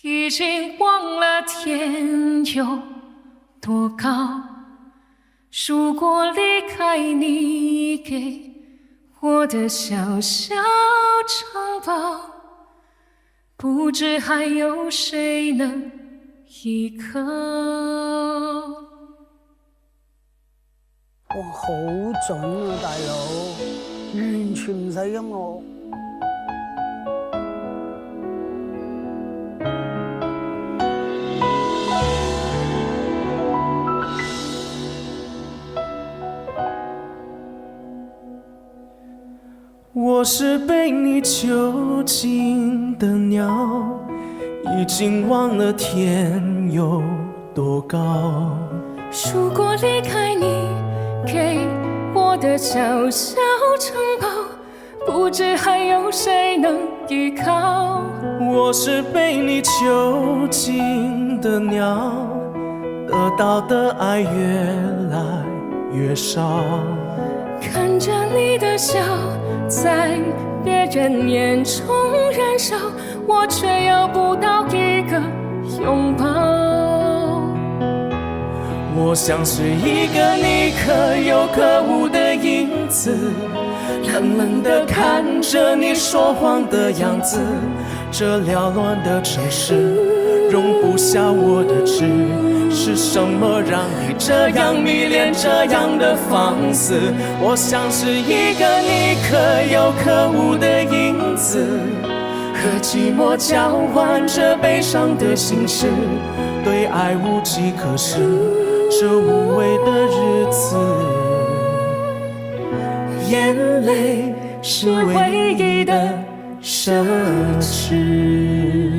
已经忘了天有多高，如果离开你给我的小小城堡，不知还有谁能依靠。哇，好準啊，大佬，完全唔使音樂。我是被你囚禁的鸟，已经忘了天有多高。如果离开你给我的小小城堡，不知还有谁能依靠。我是被你囚禁的鸟，得到的爱越来越少。看着你的笑在别人眼中燃烧，我却要不到一个拥抱。我像是一个你可有可无的影子，冷冷地看着你说谎的样子。这缭乱的城市容不下我的痴，是什么让你这样迷恋，这样的放肆？我像是一个你可有可无的影子，和寂寞交换着悲伤的心事，对爱无计可施，这无味的日子。眼泪是唯一的奢侈。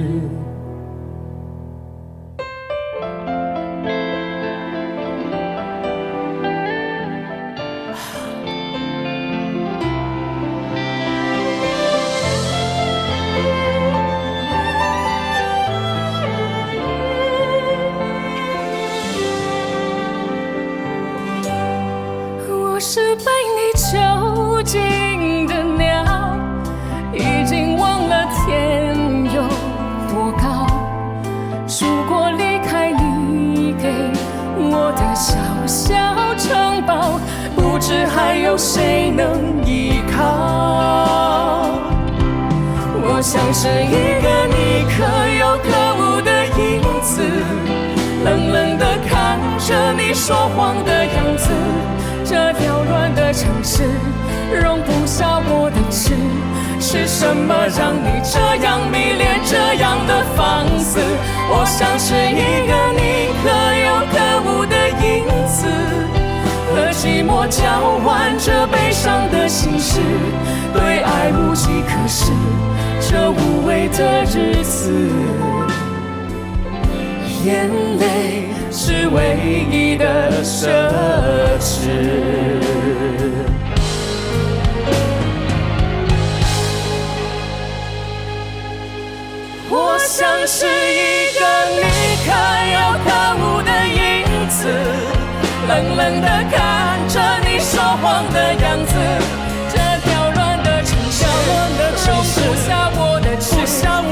我是被你囚禁的鸟，已经忘了天有多高。如果离开你给我的小小城堡，不知还有谁能依靠。我像是一个你可有可无的影子，冷冷地看着你说谎的样子。这缭乱的城市容不下我的痴，是什么让你这样迷恋，这样的放肆？我像是一个你可有可无的影子，和寂寞交换着悲伤的心事，对爱无计可施，这无味的日子。眼泪是唯一的奢侈。我像是一个你可有可无的影子，冷冷地看着你说谎的样子。这缭乱的城市容不下我的痴，是什么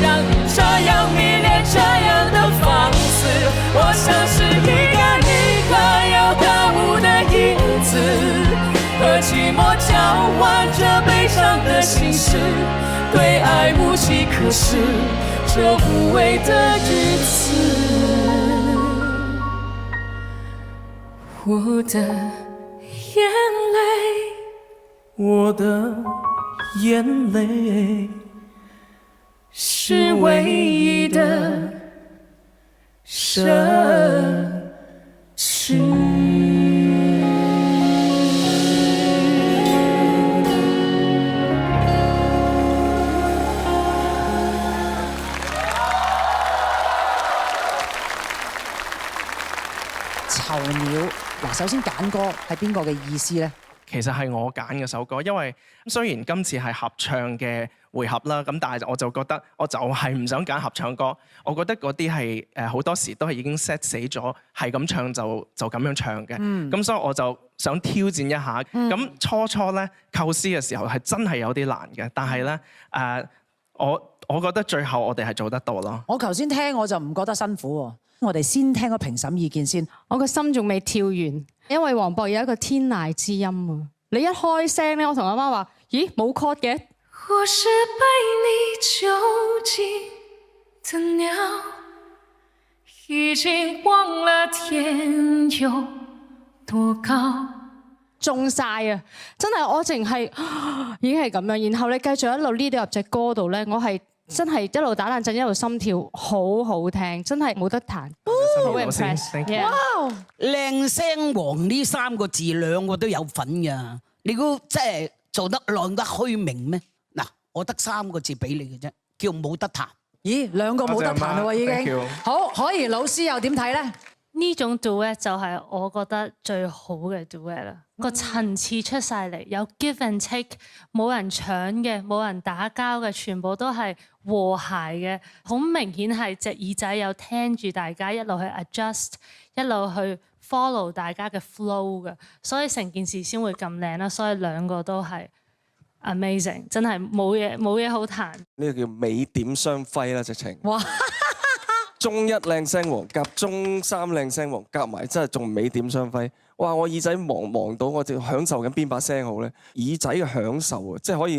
让你这样迷恋，这样的放肆？我像是一个你可有可无的影子，和寂寞交换着悲伤的心事，对爱无计可施，这无味的日子。我的眼泪，我的眼泪是唯一的奢侈。囚鳥嗱，首先揀歌係邊個嘅意思呢？其實係我揀嘅首歌，因為雖然今次係合唱嘅回合啦，咁但係我就覺得我就係唔想揀合唱歌，我覺得嗰啲係好多時都係已經 set 死咗，係咁唱就咁樣唱嘅。咁所以我就想挑戰一下。初咧構思嘅時候係真係有啲難嘅，但係咧我我覺得最後我哋係做得到咯。我頭先聽我就唔覺得辛苦喎。我哋先聽個評審意見先。我個心仲未跳完，因為黃渤有一個天籟之音啊！你一開聲咧，我同阿媽話：咦，冇 chord 嘅。我是被你囚禁的鳥，已經忘了天有多高。中晒啊！真係我淨係已經係咁樣，然後你繼續一路呢度入隻歌度咧，我係真係一路打冷震，一路心跳，好好聽，真係冇得彈。好 impress！哇！靚聲王呢3個字兩個都有份㗎，你估真係做得浪得虛名咩？嗱，我得3個字俾你嘅啫，叫冇得彈。咦，兩個冇得彈咯喎已經。好，可怡老師又點睇咧？呢種 duet 就係我覺得最好嘅 duet 啦，個層次出晒嚟，有 give and take， 冇人搶嘅，冇人打交嘅，全部都係和諧嘅，好明顯係隻耳仔有聽住大家一路去 adjust， 一路去 follow 大家嘅 flow 嘅，所以成件事先會咁靚啦。所以兩個都係 amazing， 真係冇嘢好彈。呢個叫美點雙輝啦，直情。哇！中一靚聲王夾中3靚聲王夾埋，真係仲美點雙輝。哇！我耳仔忙到我就享受緊邊把聲好咧？耳仔嘅享受啊，即係可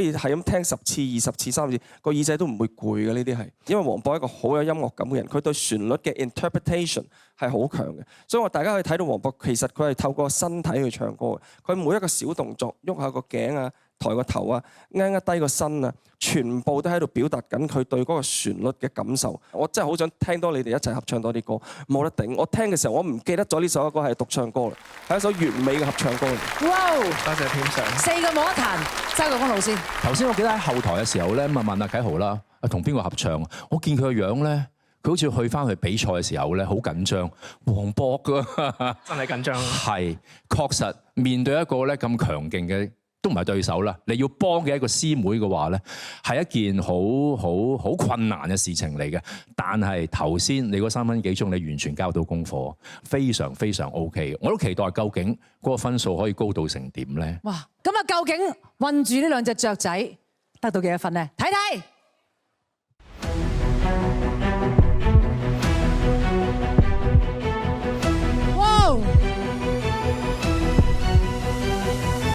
以係咁聽10次、20次、30次，個耳仔都唔會攰嘅。呢啲係因為黃渤係一個好有音樂感嘅人，佢對旋律嘅 interpretation 係好強嘅，所以我大家可以睇到黃渤其實佢係透過身體去唱歌嘅，佢每一個小動作，喐下個頸啊，抬個頭啊，啱低個身啊，全部都喺度表達緊佢對嗰個旋律嘅感受。我真係好想聽到你哋一齊合唱多啲歌，冇得頂！我聽嘅時候，我唔記得咗呢首歌係獨唱歌啦，係一首完美嘅合唱歌嚟。哇！多謝添上4個冇得彈，周國峰老師。頭先我記得喺後台嘅時候咧，問阿啟豪啦，同邊個合唱？我見佢個樣咧，佢好似去翻去比賽嘅時候咧，好緊張。黃渤㗎，真係緊張。係確實面對一個咧咁強勁嘅。都唔係對手啦，你要幫嘅一個師妹嘅話咧，係一件好困難嘅事情嚟嘅。但係頭先你嗰3分幾鐘，你完全交到功課，非常非常 OK。我都期待究竟嗰個分數可以高到成點咧？哇！咁啊，究竟韞住呢兩隻雀仔得到幾多分咧？睇睇。